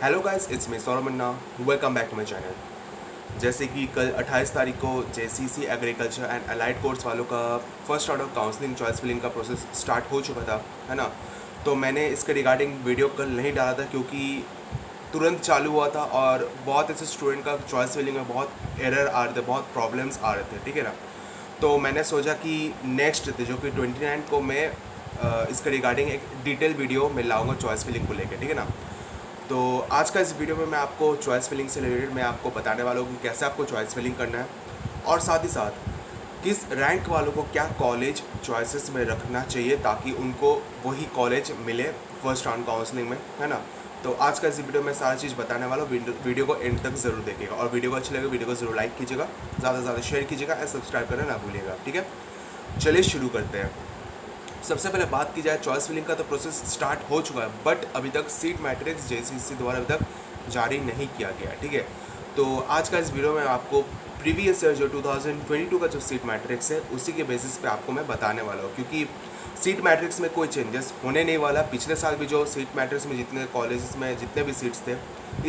Hello guys, it's me Saurabh Manna. Welcome back to my channel. जैसे कि कल 28 तारीख को JCC agriculture and allied course वालों का first round of counselling choice filling का प्रोसेस स्टार्ट हो चुका था, है ना। तो मैंने इसके रिगार्डिंग वीडियो कल नहीं डाला था क्योंकि तुरंत चालू हुआ था और बहुत ऐसे स्टूडेंट का चॉइस फिलिंग में बहुत एरर आ रहे थे, बहुत प्रॉब्लम्स आ रहे थे, ठीक है ना। तो मैंने सोचा कि नेक्स्ट थे जो कि 29 को मैं इसके रिगार्डिंग एक डिटेल वीडियो में लाऊंगा चॉइस फिलिंग को लेकर, ठीक है ना। तो आज का इस वीडियो में मैं आपको चॉइस फिलिंग से रिलेटेड मैं आपको बताने वाला हूँ कि कैसे आपको चॉइस फिलिंग करना है और साथ ही साथ किस रैंक वालों को क्या कॉलेज चॉइसेस में रखना चाहिए ताकि उनको वही कॉलेज मिले फर्स्ट राउंड काउंसलिंग में, है ना। तो आज का इस वीडियो में सारी चीज़ बताने वाला हूँ। वीडियो को एंड तक ज़रूर देखिएगा और वीडियो को अच्छी लगे वीडियो को ज़रूर लाइक कीजिएगा, ज़्यादा से ज़्यादा शेयर कीजिएगा और सब्सक्राइब करना ना भूलिएगा, ठीक है। चलिए शुरू करते हैं। सबसे पहले बात की जाए चॉइस फिलिंग का, तो प्रोसेस स्टार्ट हो चुका है बट अभी तक सीट मैट्रिक्स जेसीसी द्वारा अभी तक जारी नहीं किया गया, ठीक है। तो आज का इस वीडियो में आपको प्रीवियस ईयर जो 2022 का जो सीट मैट्रिक्स है उसी के बेसिस पे आपको मैं बताने वाला हूँ, क्योंकि सीट मैट्रिक्स में कोई चेंजेस होने नहीं वाला। पिछले साल भी जो सीट मैट्रिक्स में जितने कॉलेजेस में जितने भी सीट्स थे,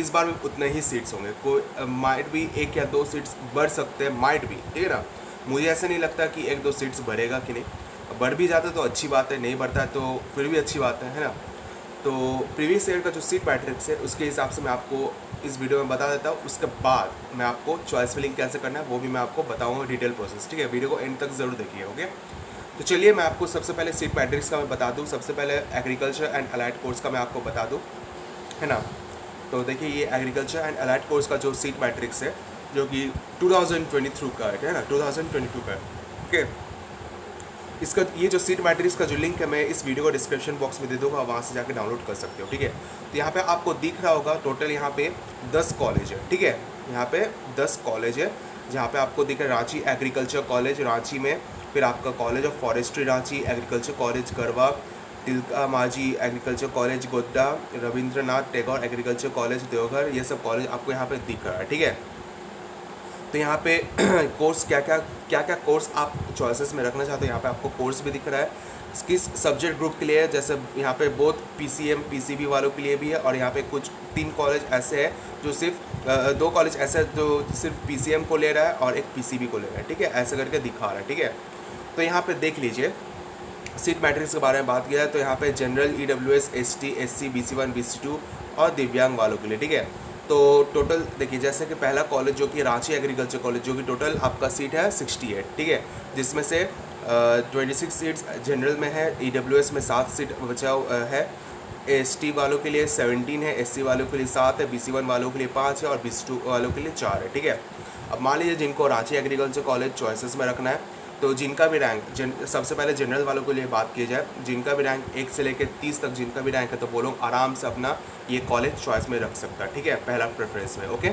इस बार भी उतने ही सीट्स होंगे। कोई माइट भी एक या दो सीट्स बढ़ सकते हैं, माइट भी, ठीक है ना। मुझे ऐसा नहीं लगता कि एक दो सीट्स बढ़ेगा कि नहीं, बढ़ भी जाता तो अच्छी बात है, नहीं बढ़ता है तो फिर भी अच्छी बात है ना। तो प्रीवियस ईयर का जो सीट मैट्रिक्स है उसके हिसाब से मैं आपको इस वीडियो में बता देता हूँ। उसके बाद मैं आपको चॉइस फिलिंग कैसे करना है वो भी मैं आपको बताऊँगा डिटेल प्रोसेस, ठीक है। वीडियो को एंड तक ज़रूर देखिए, ओके। तो चलिए मैं आपको सबसे पहले सीट मैट्रिक्स का मैं बता दूँ। सबसे पहले एग्रीकल्चर एंड अलाइड कोर्स का मैं आपको बता दूँ, है ना। तो देखिए ये एग्रीकल्चर एंड अलाइड कोर्स का जो सीट मैट्रिक्स है जो कि 2023 का है ना, 2022 का है, ओके। इसका ये जो सीट मैट्रिक्स का जो लिंक है मैं इस वीडियो को डिस्क्रिप्शन बॉक्स में दे दूँगा, वहाँ से जाकर डाउनलोड कर सकते हो, ठीक है। तो यहाँ पे आपको दिख रहा होगा टोटल यहाँ पे 10 कॉलेज है, ठीक है। यहाँ पे 10 कॉलेज है जहाँ पे आपको दिख रहा है रांची एग्रीकल्चर कॉलेज रांची में, फिर आपका college of forestry Ranchi, agriculture college Garwa, Tilka Manjhi agriculture college Godda, Rabindranath Tagore agriculture college Deoghar, ये सब कॉलेज आपको यहाँ पे दिख रहा है, ठीक है। तो यहाँ पे कोर्स क्या क्या कोर्स आप चॉइसेस में रखना चाहते हो, यहाँ पे आपको कोर्स भी दिख रहा है किस सब्जेक्ट ग्रुप के लिए है। जैसे यहाँ पे बोथ पीसीएम पीसीबी वालों के लिए भी है और यहाँ पे कुछ 3 कॉलेज ऐसे हैं जो सिर्फ 2 कॉलेज ऐसे जो सिर्फ पीसीएम को ले रहा है और एक पीसीबी को ले रहा है, ठीक है। ऐसे करके दिखा रहा है, ठीक है। तो यहाँ पे देख लीजिए सीट मैट्रिक्स के बारे में बात किया है तो यहाँ पे general EWS ST SC BC1 BC2 और दिव्यांग वालों के लिए, ठीक है। तो टोटल देखिए जैसे कि पहला कॉलेज जो कि रांची एग्रीकल्चर कॉलेज जो कि टोटल आपका सीट है 68, ठीक है, जिसमें से 26 सीट्स जनरल में है, ईडब्ल्यूएस में 7 सीट बचा है, एसटी वालों के लिए 17 है, एससी वालों के लिए 7 है, BC1 वालों के लिए 5 है और BC2 वालों के लिए 4 है, ठीक है। अब मान लीजिए जिनको रांची एग्रीकल्चर कॉलेज चॉइसेस में रखना है तो जिनका भी रैंक सबसे पहले जनरल वालों के लिए बात की जाए, जिनका भी रैंक 1 से लेकर 30 तक जिनका भी रैंक है तो वो लोग आराम से अपना ये कॉलेज चॉइस में रख सकता है, ठीक है, पहला प्रेफरेंस में, ओके।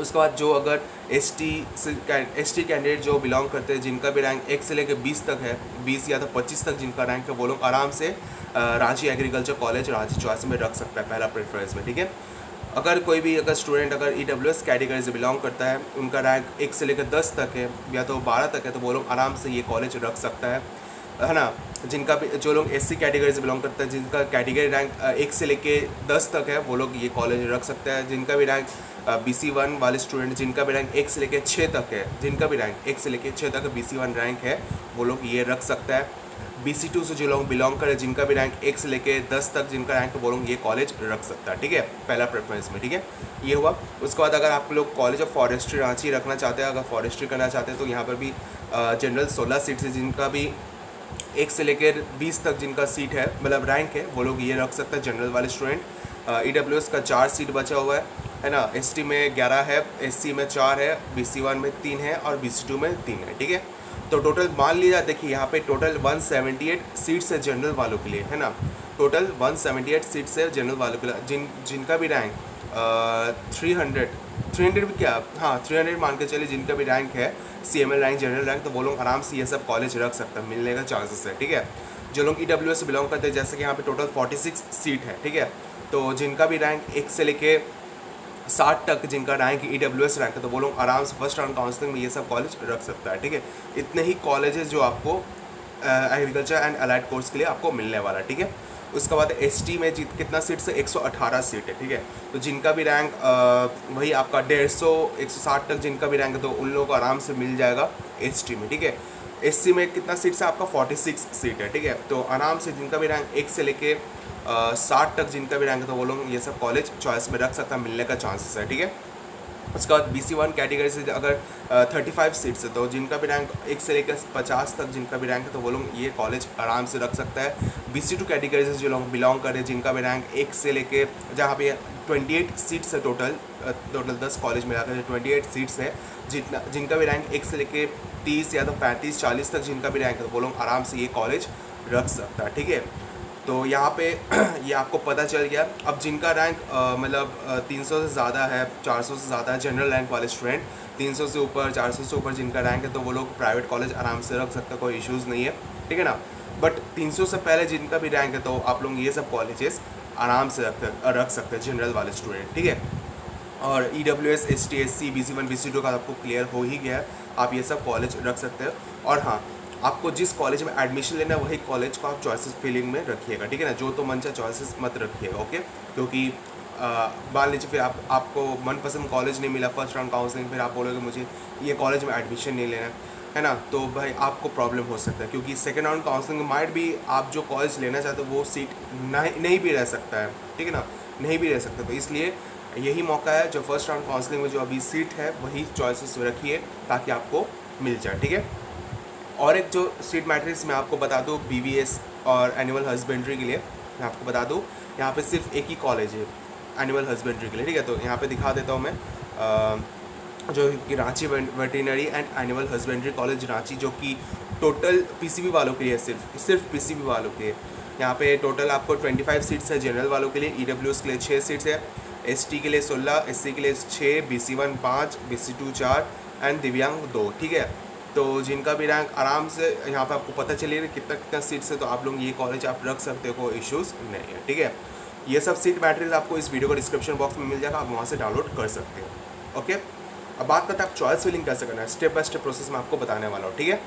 उसके बाद जो अगर एसटी कैंडिडेट जो बिलोंग करते हैं जिनका भी रैंक 1 से लेकर 20 तक है, 20 या तो 25 तक जिनका रैंक है वो लोग आराम से Ranchi agriculture college Ranchi choice में रख सकता है पहला प्रेफरेंस में, ठीक है। अगर कोई भी अगर स्टूडेंट अगर ईडब्ल्यूएस कैटेगरी से बिलोंग करता है, उनका रैंक 1 से लेकर 10 तक है या तो 12 तक है तो वो लोग आराम से ये कॉलेज रख सकता है ना। जिनका भी जो लोग एससी कैटेगरी से बिलोंग करते हैं जिनका कैटेगरी रैंक 1 से लेके 10 तक है वो लोग ये कॉलेज रख सकते हैं। जिनका भी रैंक BC1 वाले स्टूडेंट जिनका भी रैंक 1 से लेके 6 तक है, जिनका भी रैंक 1 से लेके 6 तक BC1 रैंक है वो लोग ये रख सकता है। BC2 से जो लोग बिलोंग करें जिनका भी रैंक 1 से लेके 10 तक जिनका रैंक है वो लोग ये कॉलेज रख सकता है, ठीक है, पहला प्रेफरेंस में, ठीक है। ये हुआ। उसके बाद अगर आप लोग कॉलेज ऑफ फॉरेस्ट्री रांची रखना चाहते हैं, अगर फॉरेस्ट्री करना चाहते हैं तो यहाँ पर भी जनरल 16 सीट से जिनका भी 1 से लेकर 20 तक जिनका सीट है मतलब रैंक है वो लोग ये रख सकते हैं जनरल वाले स्टूडेंट। ईडब्ल्यूएस का 4 सीट बचा हुआ है ना, एसटी में 11 है, एससी में 4 है, BC1 में 3 है और BC2 में 3 है, ठीक है। तो टोटल मान लिया, देखिए यहाँ पे टोटल 178 सीट्स है जनरल वालों के लिए, है ना। टोटल 178 सीट्स है जनरल वालों के लिए। जिनका भी रैंक 300 भी क्या, हाँ 300 मान के चलिए जिनका भी रैंक है CML रैंक जनरल रैंक तो वो लोग आराम से ये सब कॉलेज रख सकते हैं, मिलने का चांसेस है, ठीक है। जो लोग ईडब्ल्यूएस से बिलोंग करते हैं जैसे कि यहाँ पे टोटल 46 सीट है, ठीक है। तो जिनका भी रैंक 1 से लेके 60 तक जिनका रैंक ईडब्ल्यूएस रैंक है तो वो लोग आराम से फर्स्ट राउंड काउंसलिंग में ये सब कॉलेज रख सकता है, ठीक है। इतने ही कॉलेजेस जो आपको एग्रीकल्चर एंड अलाइड कोर्स के लिए आपको मिलने वाला है, ठीक है। उसके बाद एसटी में कितना सीट्स है, 118 सीट है, ठीक है। तो जिनका भी रैंक वही आपका 150 160 तक जिनका भी रैंक है तो उन लोगों को आराम से मिल जाएगा एसटी में, ठीक है। एससी में कितना सीट्स है आपका, 46 सीट है, ठीक है। तो आराम से जिनका भी रैंक 1 से लेके 60 तक जिनका भी रैंक है तो वो लोग ये सब कॉलेज चॉइस में रख सकता है, मिलने का चांसेस है, ठीक है। उसके बाद BC1 कैटेगरी से अगर 35 सीट्स है तो जिनका भी रैंक 1 से लेकर 50 तक जिनका भी रैंक है तो वो लोग ये कॉलेज आराम से रख सकता है। BC2 कैटेगरी से जो लोग बिलोंग कर रहे हैं जिनका भी रैंक 1 से लेके, जहाँ पे 28 सीट्स है टोटल 10 कॉलेज मिलाकर 28 सीट्स है, जिनका भी रैंक 1 से लेके 30 या तो 35 40 तक जिनका भी रैंक है तो वो लोग आराम से ये कॉलेज रख सकता है, ठीक है। तो यहाँ पे ये आपको पता चल गया। अब जिनका रैंक मतलब 300 से ज़्यादा है, 400 से ज़्यादा है, जनरल रैंक वाले स्टूडेंट 300 से ऊपर 400 से ऊपर जिनका रैंक है तो वो लोग प्राइवेट कॉलेज आराम से रख सकते हैं, कोई इश्यूज़ नहीं है, ठीक है ना। बट 300 से पहले जिनका भी रैंक है तो आप लोग ये सब कॉलेजेस आराम से रख सकते हैं, जनरल वाले स्टूडेंट, ठीक है। और EWS ST SC BC1 BC2 का आपको क्लियर हो ही गया है, आप ये सब कॉलेज रख सकते हो। और हाँ, आपको जिस कॉलेज में एडमिशन लेना है वही कॉलेज को आप चॉइसेस फिलिंग में रखिएगा, ठीक है ना। जो तो मन चाहे चॉइसेस मत रखिएगा, ओके। क्योंकि मान लीजिए फिर आपको मनपसंद कॉलेज नहीं मिला फर्स्ट राउंड काउंसलिंग, फिर आप बोलोगे मुझे ये कॉलेज में एडमिशन नहीं लेना है ना, तो भाई आपको प्रॉब्लम हो सकता है। क्योंकि सेकेंड राउंड काउंसलिंग में माइट भी आप जो कॉलेज लेना चाहते हो वो सीट नहीं भी रह सकता है, ठीक है ना, नहीं भी रह सकता। तो इसलिए यही मौका है, जो फर्स्ट राउंड काउंसलिंग में जो अभी सीट है वही चॉइसेस रखिए ताकि आपको मिल जाए, ठीक है। और एक जो सीट मैट्रिक्स मैं आपको बता दूँ BVS और एनिमल हस्बेंड्री के लिए मैं आपको बता दूँ, यहाँ पे सिर्फ एक ही कॉलेज है एनिमल हस्बेंड्री के लिए, ठीक है। तो यहाँ पे दिखा देता हूँ मैं जो कि Ranchi veterinary and animal husbandry college Ranchi, जो कि टोटल PCB वालों के लिए सिर्फ PCB वालों के। यहाँ पे टोटल आपको 25 सीट्स है जनरल वालों के लिए, EWS के लिए 6 सीट्स है, ST के लिए 16, SC के लिए 6, BC1 5, BC2 4 एंड दिव्यांग 2, ठीक है। तो जिनका भी रैंक आराम से यहाँ पे आपको पता चलिए कितना सीट्स है तो आप लोग ये कॉलेज आप रख सकते हो, कोई इश्यूज़ नहीं है, ठीक है। ये सब सीट मैट्रिक्स आपको इस वीडियो को डिस्क्रिप्शन बॉक्स में मिल जाएगा, आप वहाँ से डाउनलोड कर सकते हो, ओके। अब बात करते हैं आप चॉइस फिलिंग कैसे करना है, स्टेप बाय स्टेप प्रोसेस में आपको बताने वाला हूँ, ठीक है।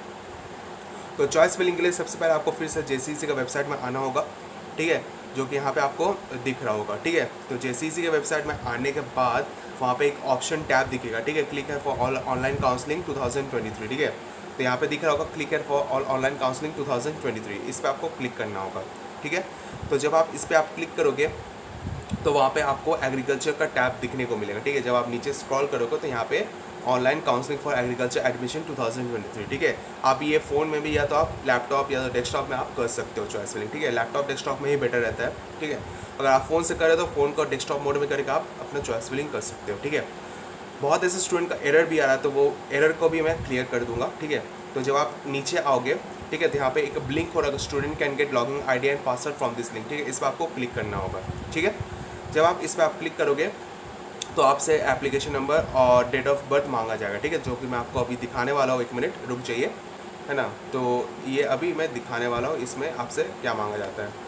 तो चॉइस फिलिंग के लिए सबसे पहले आपको फिर से JCEC का वेबसाइट में आना होगा, ठीक है, जो कि यहाँ पे आपको दिख रहा होगा, ठीक है। तो JCEC के वेबसाइट में आने के बाद वहाँ पे एक ऑप्शन टैब दिखेगा, ठीक है, क्लिक है फॉर ऑनलाइन काउंसलिंग 2023, ठीक है। तो यहाँ पे दिख रहा होगा क्लिक है फॉर ऑनलाइन काउंसलिंग 2023, इस पर आपको क्लिक करना होगा, ठीक है। तो जब आप इस पर आप क्लिक करोगे तो वहाँ पे आपको एग्रीकल्चर का टैब दिखने को मिलेगा, ठीक है। जब आप नीचे स्क्रॉल करोगे तो यहाँ पे online counselling for agriculture admission 2023, ठीक है। आप ये फ़ोन में भी या तो आप लैपटॉप या तो डेस्कटॉप में आप कर सकते हो चॉइस फिलिंग, ठीक है। लैपटॉप डेस्कटॉप में ही बेटर रहता है, ठीक है। अगर आप फ़ोन से करें तो फ़ोन को डेस्कटॉप मोड में करके आप अपना चॉइस फिलिंग कर सकते हो, ठीक है। बहुत ऐसे स्टूडेंट का एरर भी आ रहा है तो वो एरर को भी मैं क्लियर कर दूंगा, ठीक है। तो जब आप नीचे आओगे, ठीक है, तो यहाँ पे एक लिंक हो रहा है, student can get login ID and password from this link, ठीक है। इस पर आपको क्लिक करना होगा, ठीक है। जब आप इस पर आप क्लिक करोगे तो आपसे एप्लीकेशन नंबर और डेट ऑफ बर्थ मांगा जाएगा, ठीक है, जो कि मैं आपको अभी दिखाने वाला हूँ। 1 मिनट रुक जाइए, है ना। तो ये अभी मैं दिखाने वाला हूँ इसमें आपसे क्या मांगा जाता है।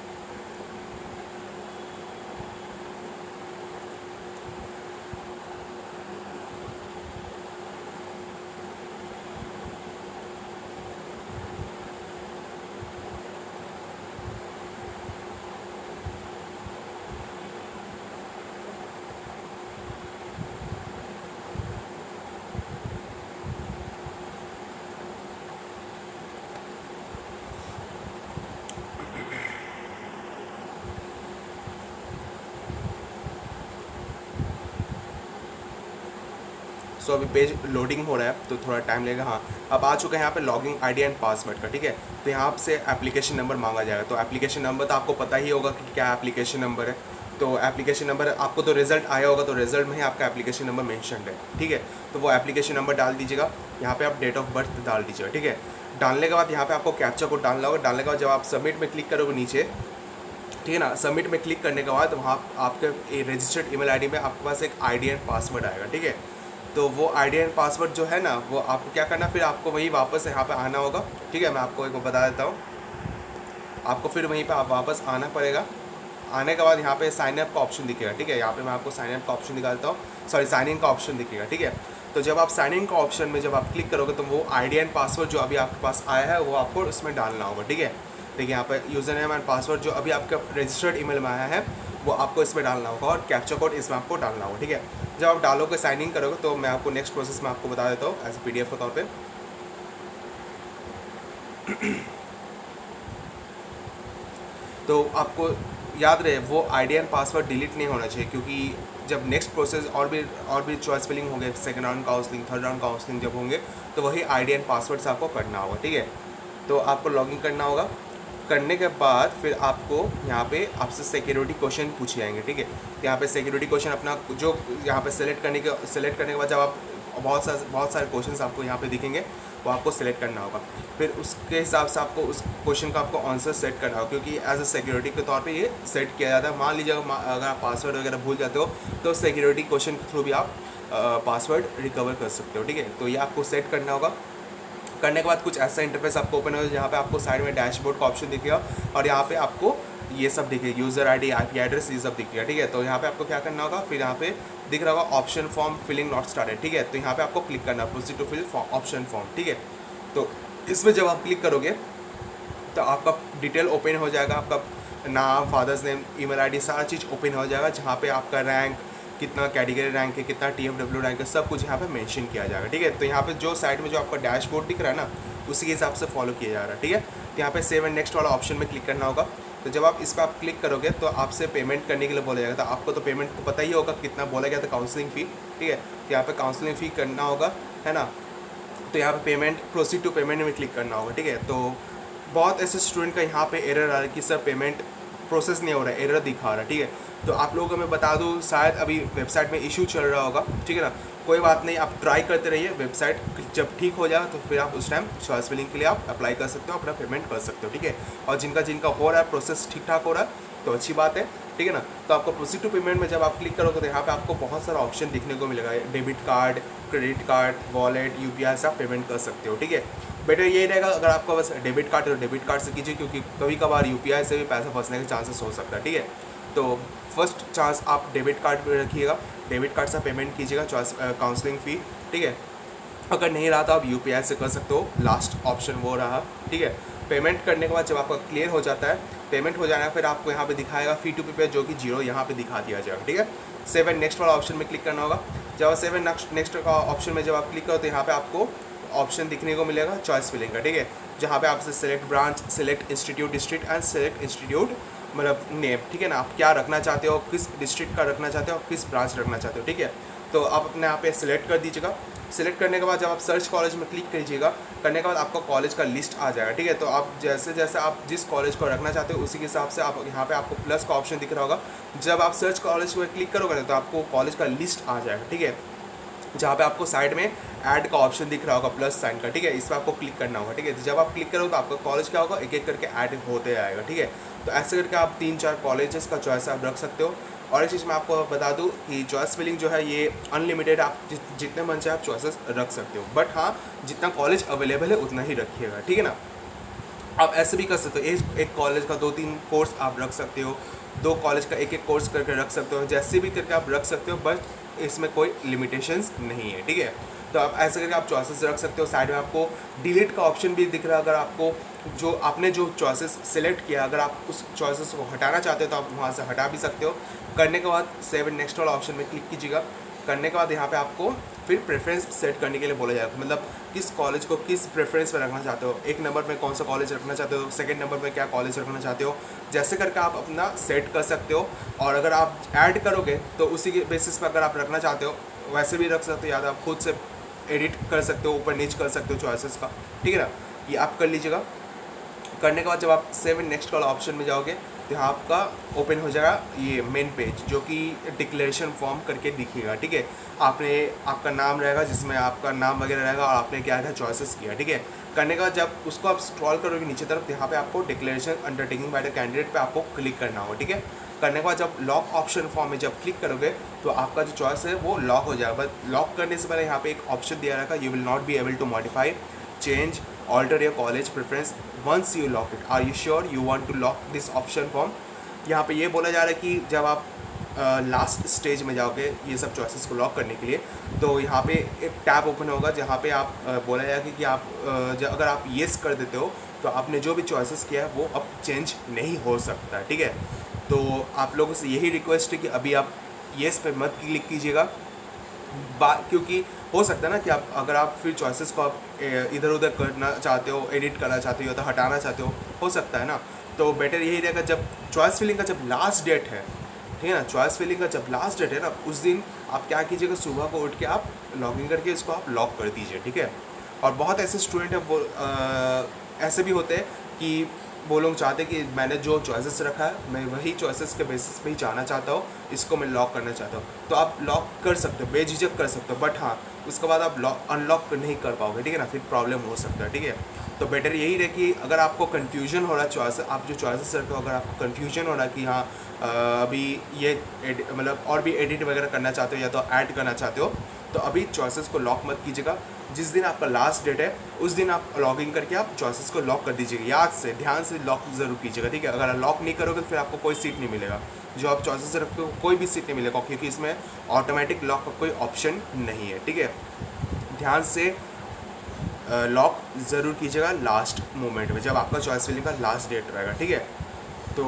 सो अभी पेज लोडिंग हो रहा है तो थोड़ा टाइम लगेगा। हाँ, अब आ चुका है यहाँ पे लॉगिन ID एंड पासवर्ड का, ठीक है। तो यहाँ से एप्लीकेशन नंबर मांगा जाएगा। तो एप्लीकेशन नंबर तो आपको पता ही होगा कि क्या एप्लीकेशन नंबर है। तो एप्लीकेशन नंबर आपको तो रिजल्ट आया होगा, तो रिजल्ट में ही आपका एप्लीकेशन नंबर मेंशन है, ठीक है। तो वो एप्लीकेशन नंबर डाल दीजिएगा, यहाँ पे आप डेट ऑफ बर्थ डाल दीजिएगा, ठीक है। डालने के बाद यहाँ पे आपको कैप्चा कोड डालना होगा। डालने के बाद जब आप सबमिट में क्लिक करोगे नीचे, ठीक है ना, सबमिट में क्लिक करने के बाद वहाँ आपके रजिस्टर्ड ईमेल ID में आपके पास एक ID एंड पासवर्ड आएगा, ठीक है। तो वो ID एंड पासवर्ड जो है ना, वो आपको क्या करना, फिर आपको वही वापस यहाँ पे आना होगा, ठीक है। मैं आपको एक बता देता हूँ, आपको फिर वहीं पे आप वापस आना पड़ेगा। आने के बाद यहाँ पे साइन अप का ऑप्शन दिखेगा, ठीक है। यहाँ पे मैं आपको साइन अप का ऑप्शन निकालता हूँ, सॉरी साइन इन का ऑप्शन दिखेगा, ठीक है। तो जब आप साइन इन का ऑप्शन में जब आप क्लिक करोगे तो वो ID एंड पासवर्ड जो अभी आपके पास आया है वो आपको उसमें डालना होगा, ठीक है। देखिए यहाँ पर यूज़र नेम एंड पासवर्ड जो अभी आपका रजिस्टर्ड ईमेल में आया है वो आपको इसमें डालना होगा और कैप्चा कोड इसमें आपको डालना होगा, ठीक है। जब आप डालोगे साइन इन करोगे तो मैं आपको नेक्स्ट प्रोसेस में आपको बता देता हूँ एज PDF के तौर पे। तो आपको याद रहे वो आईडी एंड पासवर्ड डिलीट नहीं होना चाहिए, क्योंकि जब नेक्स्ट प्रोसेस और भी चॉइस फिलिंग होंगे, second round counselling, third round counselling जब होंगे तो वही आईडी एंड पासवर्ड से आपको करना होगा, ठीक है। तो आपको लॉगिन करना होगा। करने के बाद फिर आपको यहाँ पे आपसे सिक्योरिटी क्वेश्चन पूछे जाएंगे, ठीक है। तो यहाँ पे सिक्योरिटी क्वेश्चन अपना जो यहाँ पे सेलेक्ट करने के बाद जब आप बहुत सारे क्वेश्चंस आपको यहाँ पे दिखेंगे वो आपको सेलेक्ट करना होगा। फिर उसके हिसाब से आपको उस क्वेश्चन का आपको आंसर सेट करना होगा, क्योंकि एज अ सिक्योरिटी के तौर पे ये सेट किया जाता है। मान लीजिए अगर आप पासवर्ड वगैरह भूल जाते हो तो सिक्योरिटी क्वेश्चन के थ्रू भी आप पासवर्ड रिकवर कर सकते हो, ठीक है। तो ये आपको सेट करना होगा। करने के बाद कुछ ऐसा इंटरफेस आपको ओपन होगा जहाँ पे आपको साइड में डैशबोर्ड का ऑप्शन दिखेगा और यहाँ पे आपको ये सब दिखेगा, यूज़र आईडी, आईपी एड्रेस, ये सब दिखेगा, ठीक है। तो यहाँ पे आपको क्या करना होगा, फिर यहाँ पे दिख रहा होगा option form filling not started, ठीक है। तो यहाँ पे आपको क्लिक करना है proceed to fill option form, ठीक है। तो इसमें जब आप क्लिक करोगे तो आपका डिटेल ओपन हो जाएगा, आपका नाम, फादर्स नेम, ईमेल आईडी, सारा चीज़ ओपन हो जाएगा, जहाँ पे आपका रैंक कितना, कैटेगरी रैंक है कितना, TFW रैंक है, सब कुछ यहाँ पे मेंशन किया जाएगा, ठीक है। तो यहाँ पे जो साइड में जो आपका डैशबोर्ड दिख रहा है ना उसी के हिसाब से फॉलो किया जा रहा है, ठीक है। तो यहाँ पे सेव एंड नेक्स्ट वाला ऑप्शन में क्लिक करना होगा। तो जब आप इस पर आप क्लिक करोगे तो आपसे पेमेंट करने के लिए बोला जाएगा। तो आपको तो पेमेंट को पता ही होगा कितना बोला गया था, काउंसलिंग फ़ी, ठीक है। तो यहाँ पे काउंसलिंग फ़ी करना होगा, है ना। तो यहाँ पे पेमेंट, प्रोसीड टू पेमेंट में क्लिक करना होगा, ठीक है। तो बहुत ऐसे स्टूडेंट का यहाँ पे एरर आ रहा है कि सर पेमेंट प्रोसेस नहीं हो रहा है, एरर दिखा रहा है, ठीक है। तो आप लोगों को मैं बता दूँ शायद अभी वेबसाइट में इशू चल रहा होगा, ठीक है ना। कोई बात नहीं, आप ट्राई करते रहिए, वेबसाइट जब ठीक हो जाए तो फिर आप उस टाइम चॉइस फिलिंग के लिए आप अप्लाई कर सकते हो, अपना पेमेंट कर सकते हो, ठीक है। और जिनका हो रहा है प्रोसेस ठीक ठाक हो रहा है तो अच्छी बात है, ठीक है ना। तो आपको प्रोसीड टू पेमेंट में जब आप क्लिक करोगे तो यहाँ पे आपको बहुत सारा ऑप्शन दिखने को मिलेगा, debit card, credit card, wallet, UPI से आप पेमेंट कर सकते हो, ठीक है। बेटर यही रहेगा अगर आपका बस डेबिट कार्ड है तो डेबिट कार्ड से कीजिए, क्योंकि कभी कभार UPI से भी पैसा फंसने के चांसेस हो सकता है, ठीक है। तो फर्स्ट चांस आप डेबिट कार्ड पर रखिएगा, डेबिट कार्ड से पेमेंट कीजिएगा चॉइस काउंसलिंग फ़ी, ठीक है। अगर नहीं रहा तो आप UPI से कर सकते हो, लास्ट ऑप्शन वो रहा, ठीक है। पेमेंट करने के बाद जब आपका क्लियर हो जाता है, पेमेंट हो जाना है, फिर आपको यहाँ पे दिखाएगा फी टू पे जो कि 0 यहाँ पे दिखा दिया जाएगा, ठीक है। सेव एंड नेक्स्ट वाला ऑप्शन में क्लिक करना होगा। जब सेव एंड नेक्स्ट का ऑप्शन में जब आप क्लिक करो तो यहाँ पे आपको ऑप्शन दिखने को मिलेगा चॉइस फिलिंग का, ठीक है। जहाँ पे आपसे select branch, select institute district and select institute मतलब नेम, ठीक है ना। आप क्या रखना चाहते हो, किस डिस्ट्रिक्ट का रखना चाहते हो, किस ब्रांच रखना चाहते हो, ठीक है। तो आप अपने यहाँ पे सिलेक्ट कर दीजिएगा। सिलेक्ट करने के बाद जब आप सर्च कॉलेज में क्लिक कीजिएगा, करने के बाद आपका कॉलेज का लिस्ट आ जाएगा, ठीक है। तो आप जैसे जैसे आप जिस कॉलेज को रखना चाहते हो उसी के हिसाब से आप यहाँ पे आपको प्लस का ऑप्शन दिख रहा होगा। जब आप सर्च कॉलेज पर क्लिक करोगे तो आपको कॉलेज का लिस्ट आ जाएगा, ठीक है। जहाँ पे आपको साइड में ऐड का ऑप्शन दिख रहा होगा प्लस साइन का, ठीक है। इस पर आपको क्लिक करना होगा, ठीक है। तो जब आप क्लिक करोगे तो आपका कॉलेज क्या होगा, एक एक करके ऐड होते आएगा, ठीक है। तो ऐसे करके आप 3-4 कॉलेजेस का चॉइस आप रख सकते हो। और एक चीज़ मैं आपको बता दूं कि चॉइस फिलिंग जो है ये अनलिमिटेड, आप जितने मन से आप चॉइसेस रख सकते हो, बट हाँ जितना कॉलेज अवेलेबल है उतना ही रखिएगा, ठीक है ना। आप ऐसे भी कर सकते हो, एक कॉलेज का 2-3 कोर्स आप रख सकते हो, 2 कॉलेज का एक कोर्स करके रख सकते हो, जैसे भी करके आप रख सकते हो, बट इसमें कोई लिमिटेशंस नहीं है, ठीक है। तो आप ऐसे करके आप चॉइसेस रख सकते हो। साइड में आपको डिलीट का ऑप्शन भी दिख रहा है, अगर आपको जो आपने जो चॉइसेस सेलेक्ट किया अगर आप उस चॉइसेस को हटाना चाहते हो तो आप वहाँ से हटा भी सकते हो। करने के बाद सेव एंड नेक्स्ट वाला ऑप्शन में क्लिक कीजिएगा। करने के बाद यहाँ पे आपको फिर प्रेफरेंस सेट करने के लिए बोला जाएगा, मतलब किस कॉलेज को किस प्रेफरेंस में रखना चाहते हो, 1 नंबर में कौन सा कॉलेज रखना चाहते हो, सेकंड नंबर में क्या कॉलेज रखना चाहते हो, जैसे करके आप अपना सेट कर सकते हो। और अगर आप ऐड करोगे तो उसी के बेसिस पर अगर आप रखना चाहते हो वैसे भी रख सकते हो, या आप खुद से एडिट कर सकते हो, ऊपर नीचे कर सकते हो चॉइसेस का, ठीक है ना। ये आप कर लीजिएगा। करने के बाद जब आप सेव एंड नेक्स्ट वाला ऑप्शन में जाओगे तो यहाँ आपका ओपन हो जाएगा ये मेन पेज, जो कि डिक्लेरेशन फॉर्म करके दिखेगा, ठीक है। आपका नाम रहेगा जिसमें आपका नाम वगैरह रहेगा और आपने क्या क्या चॉइसेस किया, ठीक है। करने के बाद जब उसको आप स्क्रॉल करोगे नीचे तरफ तो यहाँ पे आपको declaration undertaking by the candidate पे आपको क्लिक करना होगा, ठीक है। करने के बाद जब लॉक ऑप्शन फॉर्म में जब क्लिक करोगे तो आपका जो चॉइस है वो लॉक हो जाएगा। बट लॉक करने से पहले यहाँ पे एक ऑप्शन दिया रहेगा, you will not be able to modify, change, alter your college preference once you lock it, are you sure you want to lock this option form. यहाँ पे ये बोला जा रहा है कि जब आप लास्ट स्टेज में जाओगे ये सब चॉइसेस को लॉक करने के लिए, तो यहाँ पे एक टैब ओपन होगा जहाँ पे आप बोला जाएगा कि आप अगर आप येस कर देते हो तो आपने जो भी चॉइसेस किया है वो अब चेंज नहीं हो सकता है, ठीक है। तो आप लोगों से यही रिक्वेस्ट है कि अभी आप येस पे मत क्लिक कीजिएगा, क्योंकि हो सकता है ना कि आप अगर आप फिर चॉइसेस को आप इधर उधर करना चाहते हो, एडिट करना चाहते हो या तो हटाना चाहते हो सकता है ना। तो बेटर यही रहेगा जब चॉइस फिलिंग का जब लास्ट डेट है, ठीक है ना, चॉइस फिलिंग का जब लास्ट डेट है ना, उस दिन आप क्या कीजिएगा, सुबह को उठ के आप लॉगिन करके इसको आप लॉक कर दीजिए, ठीक है। और बहुत ऐसे स्टूडेंट हैं वो ऐसे भी होते हैं कि वो लोग चाहते हैं कि मैंने जो चॉइसेस रखा है मैं वही चॉइसेस के बेसिस पे ही जाना चाहता हूँ, इसको मैं लॉक करना चाहता हूँ, तो आप लॉक कर सकते हो, बेझिझक कर सकते हो, बट हाँ उसके बाद आप अनलॉक नहीं कर पाओगे, ठीक है ना, फिर प्रॉब्लम हो सकता है, ठीक है। तो बेटर यही रहे कि अगर आपको कन्फ्यूजन हो रहा है चॉइस, आप जो चॉइसेस रखते हो अगर आपको कन्फ्यूजन हो रहा है कि हाँ अभी ये मतलब और भी एडिट वगैरह करना चाहते हो या तो ऐड करना चाहते हो, तो अभी चॉइसेस को लॉक मत कीजिएगा। जिस दिन आपका लास्ट डेट है उस दिन आप लॉगिन करके आप चॉइसेस को लॉक कर दीजिएगा, याद से ध्यान से लॉक ज़रूर कीजिएगा, ठीक है। अगर लॉक नहीं करोगे तो फिर आपको कोई सीट नहीं मिलेगा, जो आप चॉइसेस रखते हो कोई भी सीट नहीं मिलेगा, क्योंकि इसमें ऑटोमेटिक लॉक का कोई ऑप्शन नहीं है, ठीक है। ध्यान से लॉक ज़रूर कीजिएगा लास्ट मोमेंट में जब आपका चॉइस फिलिंग का लास्ट डेट रहेगा, ठीक है। तो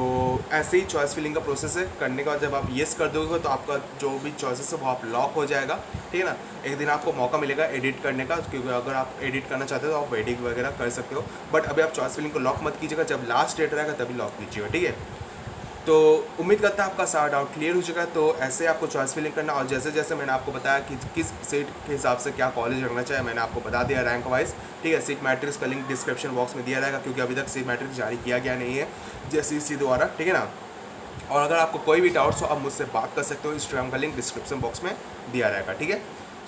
ऐसे ही चॉइस फिलिंग का प्रोसेस है, करने के बाद जब आप येस कर दोगे तो आपका जो भी चॉइसेस है वो आप लॉक हो जाएगा, ठीक है ना। एक दिन आपको मौका मिलेगा एडिट करने का, क्योंकि अगर आप एडिट करना चाहते हो तो आप एडिट वगैरह कर सकते हो, बट अभी आप चॉइस फिलिंग को लॉक मत कीजिएगा, जब लास्ट डेट रहेगा तभी लॉक कीजिएगा, ठीक है। तो उम्मीद करता है आपका सारा डाउट क्लियर हो चुका है। तो ऐसे आपको चॉइस फिलिंग करना, और जैसे जैसे मैंने आपको बताया कि किस सीट के हिसाब से क्या कॉलेज रखना चाहिए, मैंने आपको बता दिया रैंक वाइज, ठीक है। सीट मैट्रिक्स का लिंक डिस्क्रिप्शन बॉक्स में दिया रहेगा, क्योंकि अभी तक सीट मैट्रिक्स जारी किया गया नहीं है JCC द्वारा, ठीक है ना। और अगर आपको कोई भी डाउट्स हो आप मुझसे बात कर सकते हो, इंस्टाग्राम का लिंक डिस्क्रिप्शन बॉक्स में दिया रहेगा, ठीक है।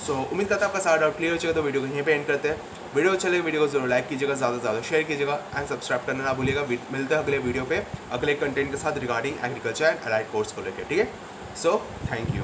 सो उम्मीद करता है आपका सारा डाउट क्लियर हो चुका है। तो वीडियो को यहीं पे एंड करते हैं। वीडियो अच्छा लगे वीडियो को जरूर लाइक कीजिएगा, ज़्यादा से ज़्यादा शेयर कीजिएगा एंड सब्सक्राइब करना ना भूलिएगा। मिलते हैं अगले वीडियो पे अगले कंटेंट के साथ regarding agriculture and allied course को लेकर, ठीक है। So thank you.